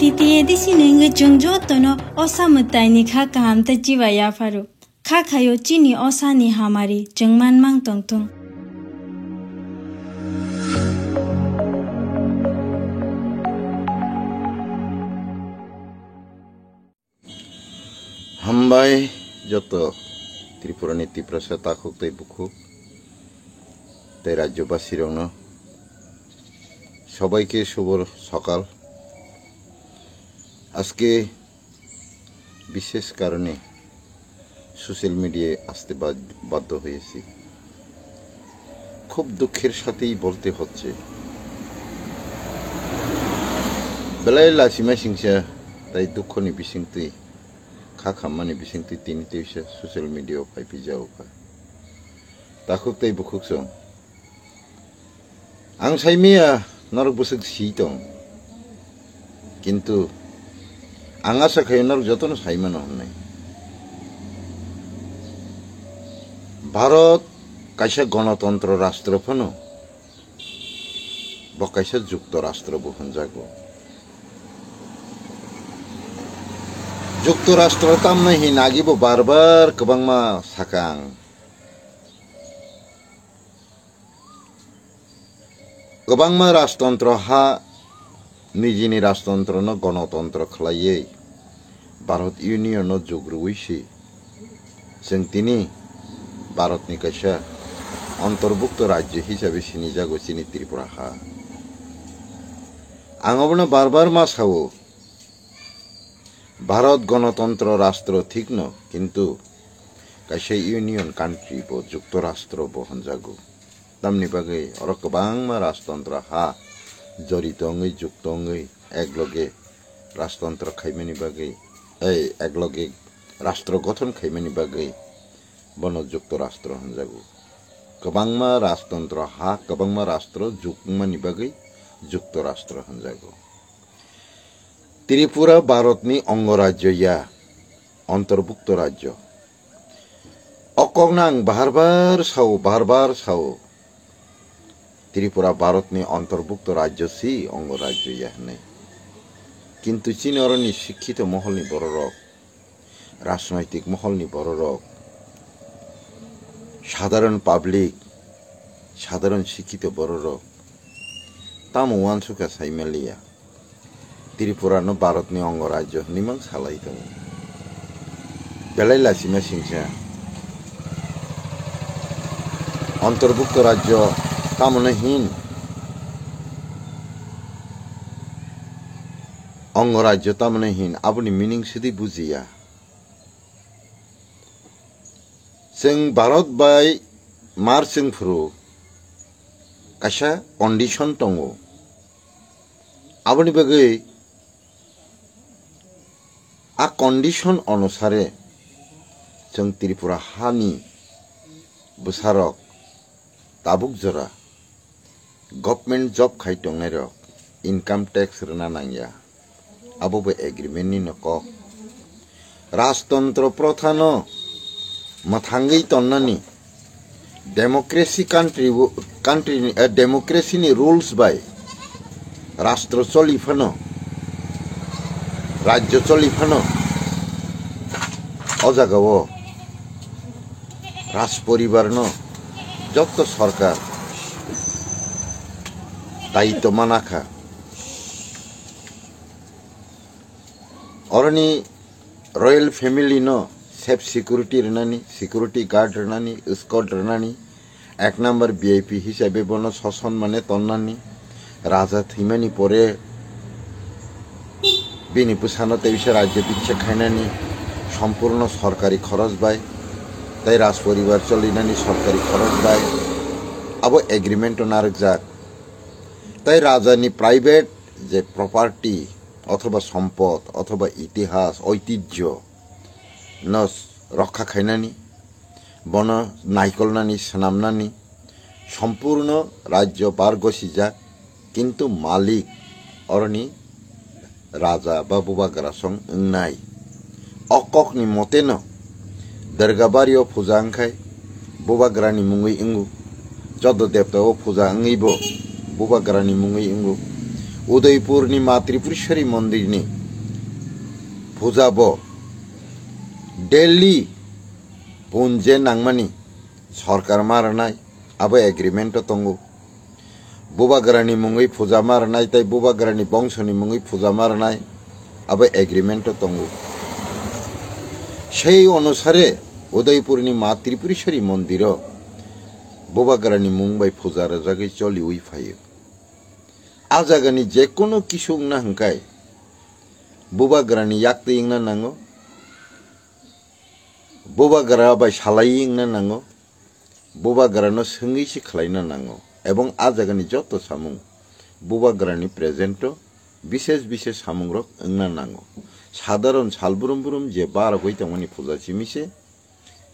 Titi edisi nenga jongjo tono osa mutai ni kha kaham ta jiwa ya faru. Kha khayo chini osa ni hamari jengman mang tong tong. Hambai joto Tripura niti prasa takuk tei buku tei রাজ্যবাসী রং সবাইকে শুভ সকাল। আজকে বিশেষ কারণে social মিডিয়ায় আসতে বাধ্য হয়েছি। খুব দুঃখের সাথেই বলতে হচ্ছে, বেলায় লাসিমা সিংসা তাই দুঃখনি বিসিংতি খা খামানি বিসিংতি তিনি তেইসা সোশ্যাল মিডিয়ায় পাইপি যাওকা তাকুক তাই বুকুক সং आं साइमिया नरक बसक सीतों किंतु आं आशा खायो नरक जतन साइमान हमने भारत कायसा गणतंत्र राष्ट्र फनो बकायसा जुक्त राष्ट्र बहन जागो जुक्त राष्ट्र ताम नहीं नागिबो बार बार कबांगमा साकां गोबांमा राजतंत्र हा निजिनि राजतंत्र न गणतंत्र खलायै भारत यूनियन न जुग्रुइसि जों तिनि भारतनि कायसा अंतर्भुक्त राज्य हिसाबै सिनायजागौ सिनि त्रिपुरा हा आंबोनो बार बार मा सावो भारत गणतंत्र राष्ट्र ठीक न किंतु कायसा यूनियन कान्ट्रि बो जुक्त राष्ट्र बो होनजागौ तामनि बागै और गोबांमा राजतंत्र हा जरितङै जुक्तङै एकलगे राजतंत्र खायमानि बागै एकलगे राष्ट्र गठन खायमानि बागै बनो जुक्त राष्ट्र होनजागौ गोबांमा राजतंत्र हा गोबांमा राष्ट्र जुक्तमानि बागै जुक्त राष्ट्र होनजागौ त्रिपुरा भारतनि अंगराज्य या अंतर्भुक्त राज्य अकगनां बार बार सावो त्रिपुरा भारतनि अंतर्भुक्त राज्य सी अंगराज्य याहने किंतु चीनरनि शिक्षित महलनि बररक राजनैतिक महलनि बररक साधारण पाब्लिक साधारण शिक्षित बररक तामो वानसुका साइमेलिया त्रिपुरा न भारतनि अंगराज्य निमां सालाय दङ बेलायलासिमा सिंसा अंतर्भुक्त राज्य तामनहीन अंगराज्य तामनहीन आबुनि मिनिं सिदि बुजिया जों भारत बाय मार्चिं फ्रु कायसा कंडिशन दङ आबुनि बागै आ कंडिशन अनुसारे जों त्रिपुरा हानि बुसारक ताबुक जरा गवर्नमेंट जॉब खाइटंनाय रक इनकम टैक्स रना नांगिया आबोबो एग्रीमेंट नि नक राजतंत्र प्रथा न मथांगै तन्नानि डेमोक्रेसी कंट्री डेमोक्रेसी नि रूल्स बाय राष्ट्र चलिफानो राज्य चलिफानो अजागाव राज परिवार न जत सरकार दायित्व मानाखा औरनी रॉयल फैमिली न सेफ सिक्योरिटी रनानी सिक्योरिटी गार्ड रनानी स्कॉट रनानी एक नंबर वीआईपी हिसाबै बनो शासन माने तन्नानी राजा थैमानि परे बिनि पुसानो तैसे राज्य भिक्षा खाइनानी सम्पूर्ण सरकारी खरच बाय ताई राज परिवार चलिनानी सरकारी खरच बाय अब एग्रीमेंट नारकजाक ताई राजानी प्राइवेट जे प्रपार्टी अथवा सम्पद अथवा इतिहास ऐतिह्य न रक्षा खाइनानी बन नायकलनानी सनामनानी सम्पूर्ण राज्य बारगसिजाक किंतु मालिक अरनी राजा बा बुबाग्रासं नाय अककनि मते न दरगाबारियाव फुजा अंखाय बुबाग्रानि मुङै इंगु जद देवताव फुजा अंगैबो बुबाग्रानि मुङै इंगु उदयपुरनि मा त्रिपुरेश्वरी मन्दिरनि फुजाबो दिल्ली पुनजे नांगमानि सरकार मारनाय आबो एग्रीमेंट तंगो बुबागरानि मुङै फुजा मारनाय ताई बुबागरानि बंशनि मुङै फुजा मारनाय आबो एग्रीमेंट तंगो সেই অনুসারে उदयपुरनि मा त्रिपुरेश्वरी मन्दिर बुबागरानि मुंबाय फुजार जागै चलि उइ फायो आ जागानि जेकुनु किसुंना हंकाय बुबागरानि याक्ति इंना नांगो बुबागरा बाय सालाय इंना नांगो बुबागरानो सोंगैसि खालायना नांगो एबं आ जागानि जत सामुं बुबागरानि प्रेजेंट विशेष विशेष सामुंरक इंना नांगो साधारण सालबुरुम बुरुम जे बार हইতাमनि फुजा सिमिसे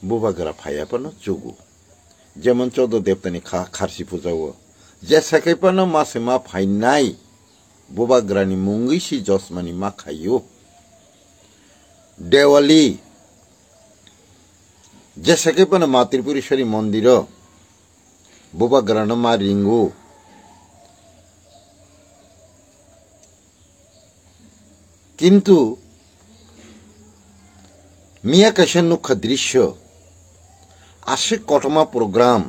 बुबागरा फायापानो जुगु जेमन चौद देवतानि खारसि फुजावो जे साखायपानो मासे मा फाइनाय बुबागरानि मुंगैसि जसमानि मा खायो देवाली जे साखायपानो मा त्रिपुरेश्वरी मन्दिर बुबागरानो मा रिंगु किन्तु मिया कैसे नुखा दृश्य आशिक कटमा प्रोग्राम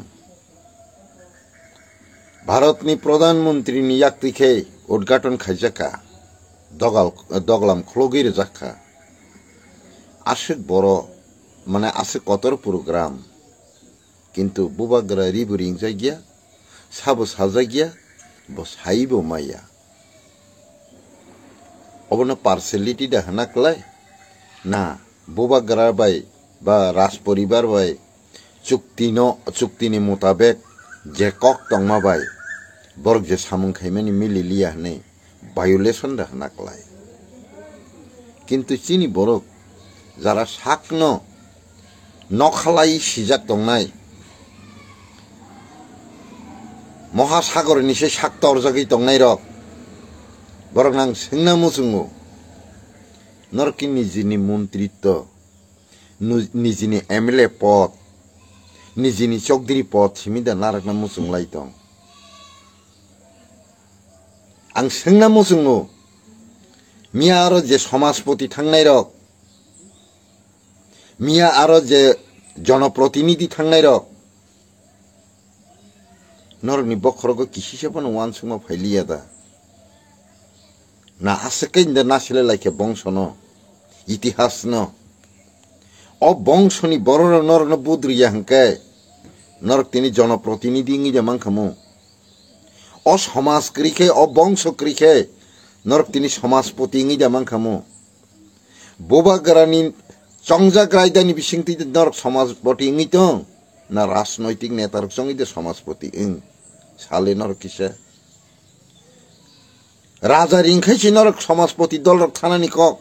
भारतनि प्रधानमंत्री नि याक्तिखे उद्घाटन खायजाका दगलाम खलगिर जाखा आशिक बरो माने आशिक कतर प्रोग्राम किन्तु बुबागरा रिबुरिं जायगिया साबो साजागिया बस हाइबो माया अबनो पार्सलिटी दा हनाकलाय ना बुबागरा बाय बा राज परिवार बाय चुक्तिनि मुताबिक जे कक तंगमा बाय बरक जे सामुं खायमानि मिलिलिया हने वायोलेशन दा हनाकलाय किन्तु चिनि बरक जारा साकनो नखालाई सिजाक दंनाय महासागरनि से साक्तर जागै दंनाय रक बरक नां सोंना मुसुङो नरकि निजिनि मन्त्रित्व निजिनि एमएलए पद निजिनि चौधरी पद सिमिदा नारकना मुसुंलाय दं आं सोंना मुसुङो मिया आरो जे समाजपति थांनाय रक मिया आरो जे जनप्रतिनिधि थांनाय रक नरकनि बखरगो किसिसेपन वानसुङा फाइलिया दा ना आसकेन नासिले लाइके बंशनो इतिहास न ओ बंशनि बरर नरन बुद्रिया हंके नरक तिनी जनप्रतिनिधि इंगि जमां खमु ओ समाज क्रिखे ओ बंश क्रिखे नरक तिनी समाजपति इंगि जमां खमु बुबागरानि चंजाक रायदानि बिसिंति नरक समाजपति इंगि दं ना राजनैतिक नेतारक संगि दे समाजपति इंग साले नरक किसे राजा रिंखायसि नरक समाजपति दल रक थानानि कक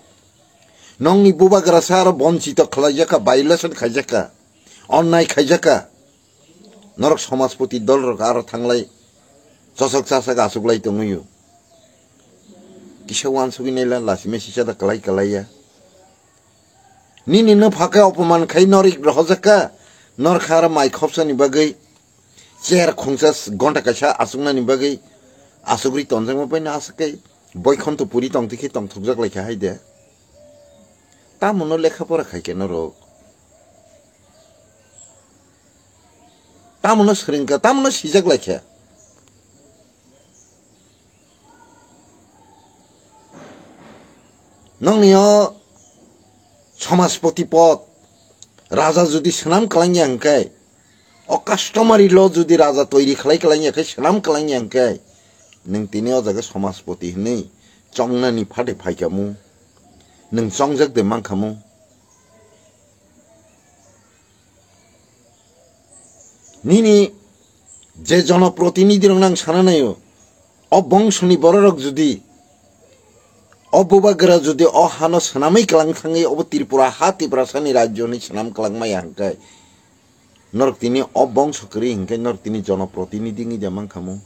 नंनि बुबागरा सार बंचित खलायजाका वायलेशन खायजाका अन्याय खायजाका नरक समाजपति दल रक आरो थांलाय चसक चासक आसुगलाय दङयो किसे वानसुगि नेला लासिमे सिसा कलाय कलाया निनि न फाका अपमान खाय नरिक रहजाका नर खार माइ खपसानि बागै चेर खुंसास घंटा कासा आसुगनानि बागै आसुग्रि तनजों मबाइना आसकै बैखन्त पुरी तंतिखि तंथुकजाक लायखा हायदे तामुनो लेखा परा खायके नरो तामुनो सरिंका तामुनो सिजाक लायखा नंनियो समाजपति पद राजा जुदि सनाम खालायनि हंखाय अ कास्टमारि ल जुदि राजा तैरि खालायनि हंखाय सनाम खालायनि हंखाय नों तिनि अजागा समाजपति हनै चंनानि फाटे फायखामु नों चंजाक दे मांखामु निनि जे जनप्रतिनिधि रं नां साना नायो अ बंशनि बररक जुदि अ बुबागरा जुदि अ हानो सनामै कलां थाङै अब त्रिपुरा हा त्रिपुरासानि राज्यनि सनाम कलांमाय हंखाय नरक तिनि अ बंश करि हंखाय नरक तिनि जनप्रतिनिधि नि जामां खामु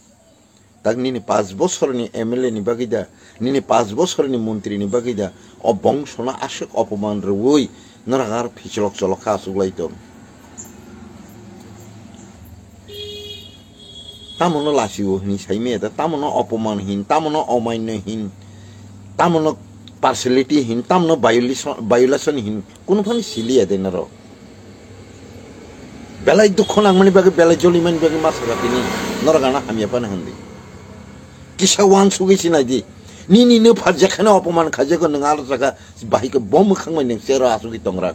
ताक निनि 5 बछरनि एमएलए नि बागैदा निनि 5 बछरनि मन्त्री नि बागैदा अ बंशना आशक अपमान रवै नरगार फिचलक चलक आसुगलाय दं তামনো লাসিও হিনি সাইমে এটা তামনো অপমানহীন তামনো অমান্যহীন তামনো পার্সেলিটিহীন তামনো বায়োলেশনহীন কোনোফানি সিলিয়া দেন আর বেলাই দুঃখ নাংমানি বাকি বেলাই জলিমানি বাকি মাসা গাতিনি নরগানা হামিয়া পানে হান্দি কিসা ওয়ান সুগেছি নাই দি নি নো ফার যেখানে অপমান খাজেগো নों आरो जागा बाहिखौ बम खांबाय नों सेरो आसुगि तंग्रा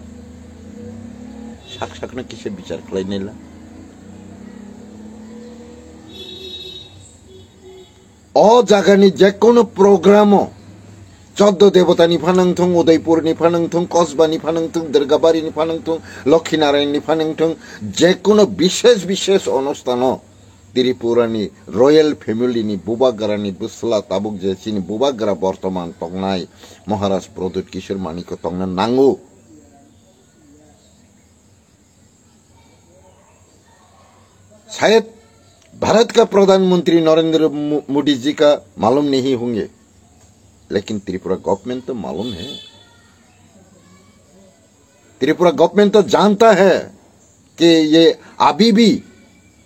साक साकनो किसे बिचार खालायनायला अ जागानि जेकोनो प्रोग्रामो 14 देवतानि फानांथों उदयपुरनि फानांथों कसबानि फानांथों दुर्गाबारिनि फानांथों लक्ष्मीनारायणनि फानांथों जेकोनो विशेष अनुष्ठानो त्रिपुरानि रयेल फेमिलिनि बुबाग्रानि बुसला ताबुक जेसिनि बुबाग्रा बर्तमान तंगनाय महाराज प्रद्युत किशोर मानिको तंगना नांगौ शायद भारत का प्रधानमंत्री नरेंद्र मोदी जी का मालूम नहीं होंगे लेकिन त्रिपुरा गवर्नमेंट तो मालूम है त्रिपुरा गवर्नमेंट तो जानता है कि ये अभी भी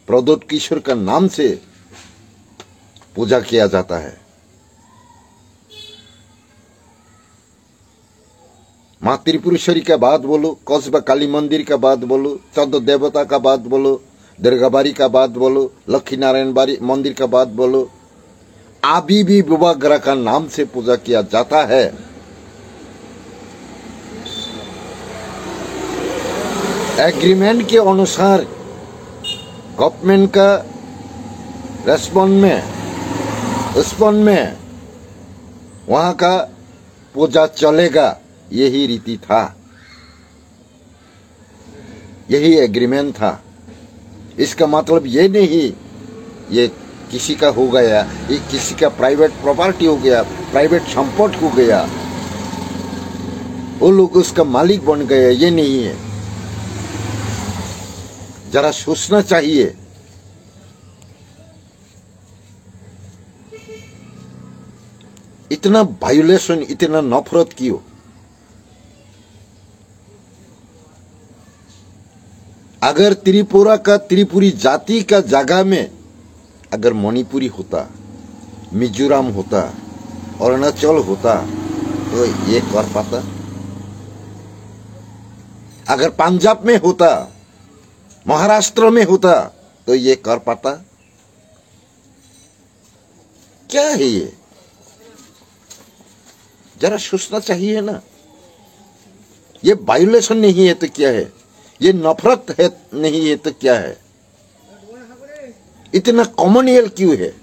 प्रद्युत किशोर का नाम से पूजा किया जाता है माँ त्रिपुरेश्वरी का बात बोलो कसबा काली मंदिर का बात बोलो 14 देवता का बात बोलो दुर्गाबारी का बात बोलो लक्ष्मी नारायण बारी मंदिर का बात बोलो अभी भी बुबाग्रा का नाम से पूजा किया जाता है एग्रीमेंट के अनुसार गवर्नमेंट का रिस्पॉन्ड में वहां का पूजा चलेगा यही रीति था यही एग्रीमेंट था इसका मतलब ये नहीं ये किसी का हो गया ये किसी का प्राइवेट प्रॉपर्टी हो गया प्राइवेट संपत्ति हो गया वो लोग उसका मालिक बन गए ये नहीं है जरा सोचना चाहिए इतना वायोलेशन इतना नफरत क्यों अगर त्रिपुरा का त्रिपुरी जाति का जगह में अगर मणिपुरी होता मिजोरम होता अरुणाचल होता तो ये कर पाता अगर पंजाब में होता महाराष्ट्र में होता तो ये कर पाता क्या है ये जरा सोचना चाहिए ना ये वायोलेशन नहीं है तो क्या है ये नफरत है नहीं है तो क्या है इतना कॉमनियल क्यों है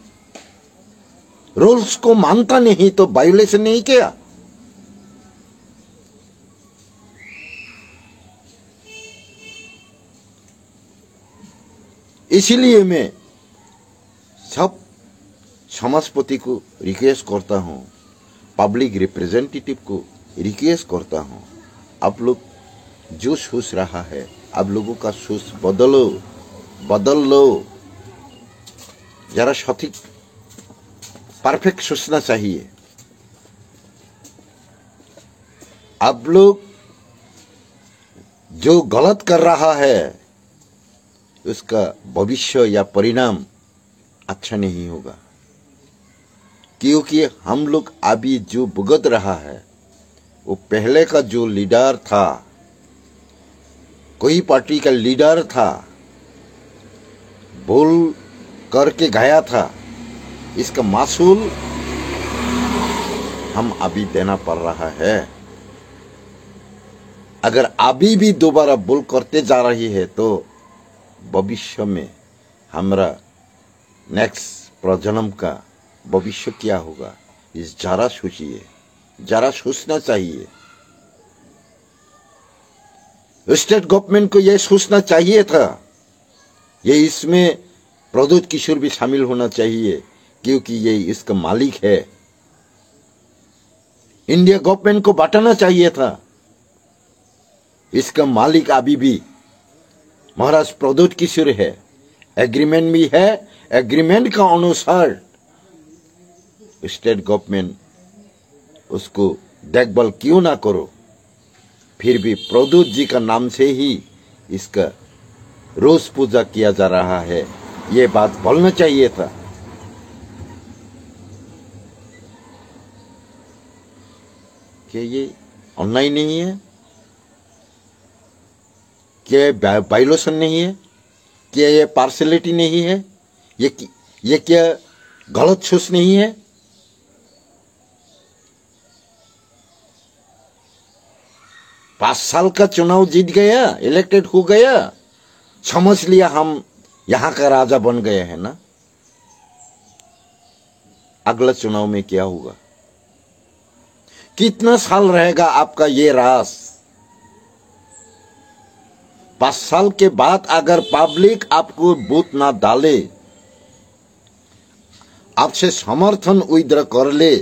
रूल्स को मानता नहीं तो वायोलेशन नहीं किया इसीलिए मैं सब समाजपति को रिक्वेस्ट करता हूं पब्लिक रिप्रेजेंटेटिव को रिक्वेस्ट करता हूं आप लोग जो सोच रहा है आप लोगों का सोच बदल लो जरा सटीक परफेक्ट सोचना चाहिए आप लोग जो गलत कर रहा है उसका भविष्य या परिणाम अच्छा नहीं होगा क्योंकि हम लोग अभी जो भुगत रहा है वो पहले का जो लीडर था कोई पार्टी का लीडर था बोल करके गया था इसका मासूल हम अभी देना पड़ रहा है अगर अभी भी दोबारा बोल करते जा रही है तो भविष्य में हमारा नेक्स्ट प्रजन्म का भविष्य क्या होगा इस जरा सोचिए जरा सोचना चाहिए स्टेट गवर्नमेंट को यह सोचना चाहिए था ये इसमें प्रद्युत किशोर भी शामिल होना चाहिए क्योंकि ये इसका मालिक है इंडिया गवर्नमेंट को बांटना चाहिए था इसका मालिक अभी भी महाराज प्रद्युत किशोर है एग्रीमेंट भी है एग्रीमेंट का अनुसार स्टेट गवर्नमेंट उसको देखभाल क्यों ना करो फिर भी प्रद्युत जी का नाम से ही इसका रोज पूजा किया जा रहा है ये बात बोलना चाहिए था। कि ये अन्याय नहीं है, क्या वायोलेशन नहीं है, क्या ये पार्शलिटी नहीं है, ये क्या गलत सोच नहीं है। पांच साल का चुनाव जीत गया, इलेक्टेड हो गया, समझ लिया हम यहां का राजा बन गए हैं ना। अगला चुनाव में क्या होगा? कितना साल रहेगा आपका ये राज? 5 साल के बाद अगर पब्लिक आपको वोट ना डाले, आपसे समर्थन विड्रॉ कर ले,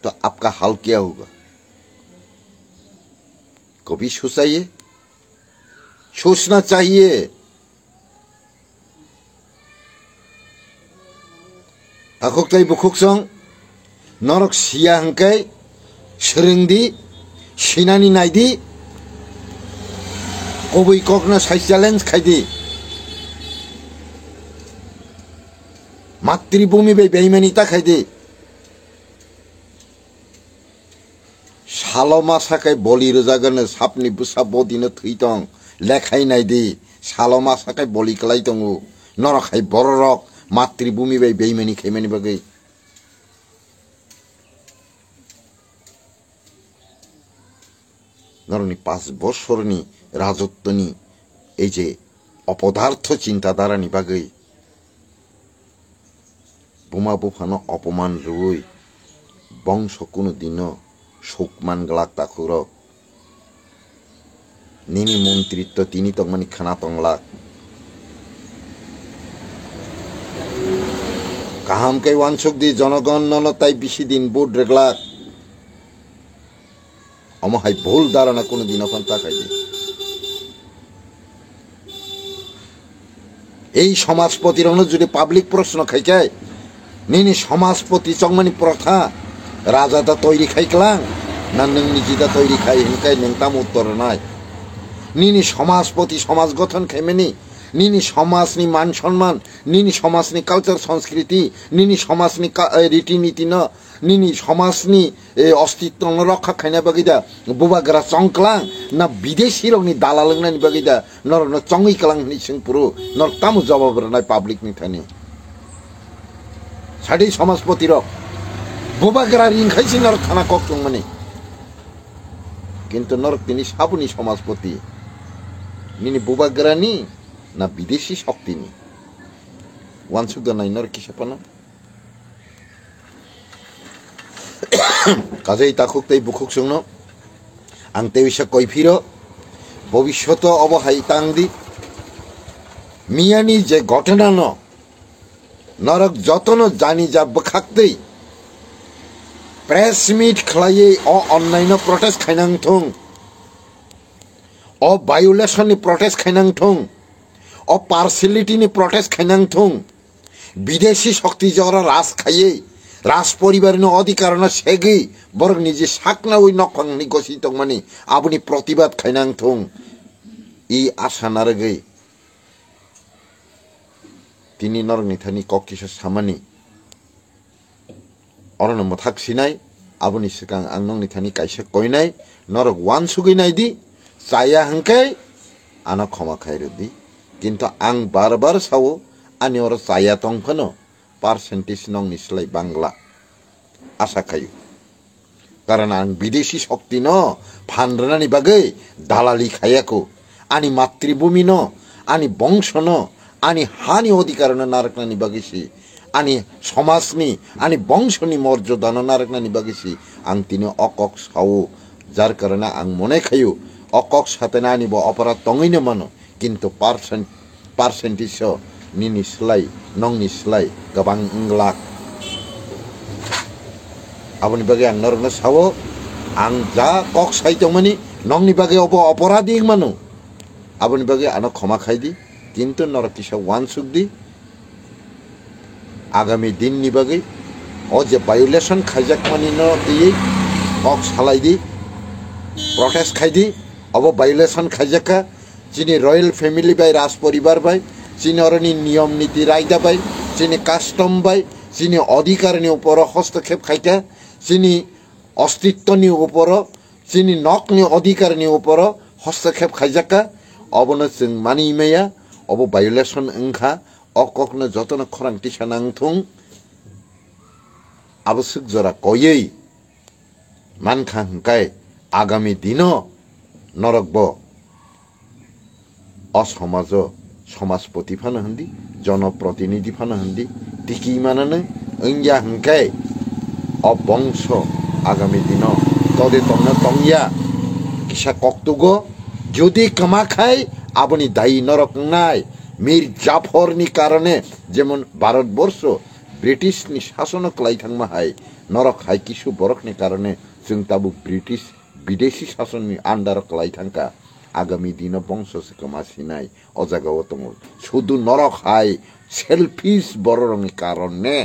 तो आपका हाल क्या होगा? कभी सोचना चाहिए। ताकुक तै बुकुक संग नरक सिया हंकै सरोंदी सिनानी नायदी कबै कखनो साइज चैलेंज खायदी मातृभूमि बे बेईमानिता खायदी सालमा साखाय बलि रोजागोनो सापनि बुसा बदिनो थैतं लेखाय नायदी सालमा साखाय बलि खालाय दङो नरखाय बररक मातृभूमि बे बेईमानि खायमानि बागै नरनि 5 বছরनि राजत्वनि এই যে अपदार्थ চিন্তাধারাनि बागै বোমা বোফানো অপমান রুই বংশ কোনোদিনও শোকমান গ্লাক তাকুরক নিনি মন্ত্রিত্ব তিনি তংমানি খানা তংলাক কাহামকে ওয়ানসুক দি জনগণ ননতাই বেশি দিন ভোট রেগলাক অমহাই ভুল ধারণা কোনোদিন ওখান তাকাই দি এই সমাজপতির অনুযায়ী পাবলিক প্রশ্ন খাইকায় নিনি সমাজপতি চংমানি প্রথা রাজাটা তৈরি খাইকলাং না নोंनि जिदा তৈরি খাই হিনকাই নोंताम उत्तर নাই নিনি সমাজপতি সমাজ গঠন খাইমেনি নিনি সমাজनि मान सम्मान निनी समाजनि कल्चर संस्कृति निनी समाजनि रीतिनीति न निनी समाजनि अस्तित्व न रक्षा खाइना बगिदा बुबाग्रा चंक्लां ना विदेशी रंनि दालालंनानि बगिदा नर न चंगै कलां नि सिंपुरु नर तामु जवाब रनाय पब्लिक नि थानि साडी समाजपति र बुबाग्रा रिंखाइसि नर थाना कक्टं माने किन्तु नर तिनि साबुनि समाजपति निनी बुबाग्रानि ना विदेशी शक्ति नी वानसुक नाई नर किसापना काजै ताकुक तै बुकुक संनो आं तेविसा कइफिरो भविष्यत अबहाय तांदी मियानी जे घटना न नरक जतन जानी जा बखाक्दै प्रेस मीट खलायै अ अनलाइन प्रोटेस्ट खाइनांथों अ वायोलेशन नि प्रोटेस्ट खाइनांथों और पार्सिलिटी ने प्रोटेस्ट खाइनांथों विदेशी शक्ति जरा राज खाइए राज परिवार ने अधिकार न सेगी बरं निजे साकना उई नखंगनि गसी तंगमानि आबुनि प्रतिबाद खाइनांथों ई आशा नारगै तिनी नरनि थानि ककिसा सामानि अरन मथाक्सिनाय आबुनि सिगां आं नंनि थानि काइसा कइनाय नरक वान सुगैनायदि चाया हंकै आना क्षमा खाइरदि किन्तु आं बार बार सावो आनि और चाया तंफनो पार्सेंटेज नंग निस्लाय बांगला आशा खायो कारण आं विदेशी शक्ति न फानरनानि बागै दालाली खायाको आनि मातृभूमि न आनि वंश न आनि हानि अधिकार न नारकनानि बागैसि आनि समाजनि आनि वंशनि मर्यादा न नारकनानि बागैसि आं तिनि अकक सावो जार कारणे आं मने खायो अकक साथे नानि बो अपराध तंगैनो मानो किन्तु पार्सेंटेज निनि स्लाय नंनि स्लाय गोबां लाख आबुनि बागै आं नरनो सावो आं जा कक साइतमानि नंनि बागै अपराधी मानो आबुनि बागै आनो क्षमा खाइदि किन्तु नर किसा वान सुकदि आगामी दिननि बागै अ जे वायोलेशन खाइजाक मानि न दियै कक सालायदि प्रोटेस्ट खाइदि अब violation खाइजाका Jini royal family by राज परिवार बाय চিনি অরণি নিয়ম নীতি রায়দা বাই চিনি কাস্টম বাই চিনি অধিকারনি উপর হস্তক্ষেপ খাইকা চিনি অস্তিত্বনি উপর চিনি নকনি অধিকারনি উপর হস্তক্ষেপ খাইজাকা অবনো जों मानिमेया अब भायोलेसन ओंखा अककनो जतनो खरांथि सानांथुं आवश्यक जरा कयै मानखा हंकाय आगामी दिनो नरकब असमाज समाजपति फानो हंदी जनप्रतिनिधि फानो हंदी तिकी मानानो ओंया हंकाय अबंश आगामी दिनो तदे तमनो तंया किसा कक्तुगो যদি কামা খায় আপনি দায়ী নরক নাই মীর জাফরনি কারণে যেমন ভারতবর্ষ ব্রিটিশনি শাসন ক্লাইথাंमा हाय नरक हाय किसु बरकनि कारणे जों ताबु ब्रिटिश विदेशी शासननि आन्डार क्लाइथांका आगामी दिन बंश सिकमासिनाय अजागाव दङ शुधु नरक हाय सेल्फिश बररनि कारणे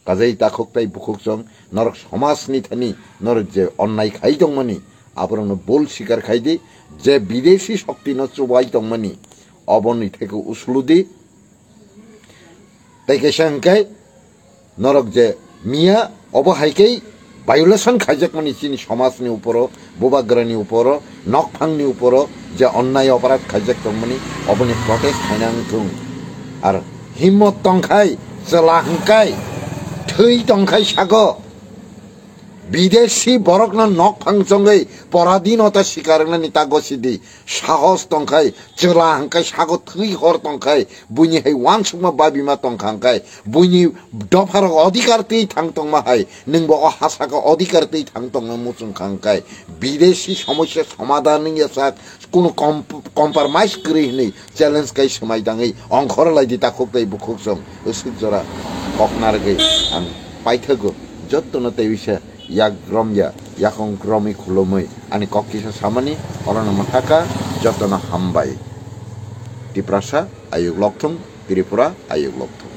काजै ताखकताय बुखकजों नरक समाजनि थानि नरक जे अन्याय खाय दंमनि आपनो बोल स्वीकार खाइदे जे विदेशी शक्ति न चुबाई दंमनि अबनि थेके उसलुदि तैके संकाय नरक जे मिया अबहायकै भायोलेशन खाइजाकमनि चिनि समाजनि ऊपर बोबाग्रानि ऊपर नकफांनि ऊपर जे अन्याय अपराध खाइजाक दंमनि अबनि प्रोटेस्ट खाइनांथुं आर हिम्मत दंखाय जलाहंकाय थै दंखाय सागो विदेशी बरकना नकफांजोंगै पराधीनता स्वीकारनानै तागसिदि साहस दंखाय चला हंखाय सागो थै हर दंखाय बुनि हाय वानसुमा बाबिमा दंखांखाय बुनि दफार अधिकार तै थांतंमा हाय नोंबो हासाखो अधिकार तै थांतंमा मुचुंखांखाय विदेशी समस्या समाधाननि यासा कोनो कम्प्रोमाइज करिनि चैलेंज काय समायदाङै अंखरलायदि ताखकदै बुखकजों उसुक जरा ककनारगै आं पाइथगो जत्तनो तैविसा yak gromya yakong gromi khulomoi ani kokisa samani orana makaka jotona hambai Tiprasa ayug lokthum Tripura ayug lokthum